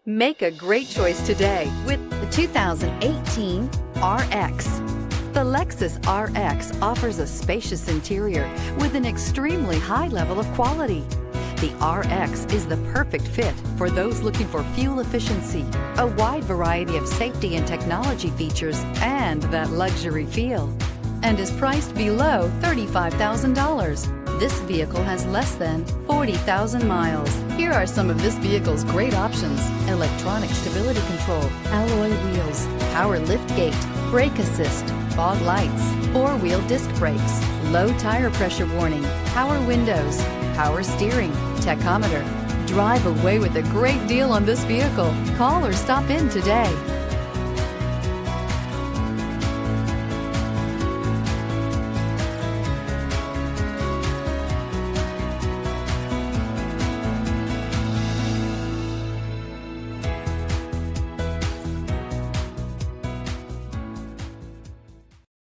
Make a great choice today with the 2018 RX. The Lexus RX offers a spacious interior with an extremely high level of quality. The RX is the perfect fit for those looking for fuel efficiency, a wide variety of safety and technology features, and that luxury feel, and is priced below $35,000. This vehicle has less than 40,000 miles. Here are some of this vehicle's great options: electronic stability control, alloy wheels, power liftgate, brake assist, fog lights, four-wheel disc brakes, low tire pressure warning, power windows, power steering, tachometer. Drive away with a great deal on this vehicle. Call or stop in today.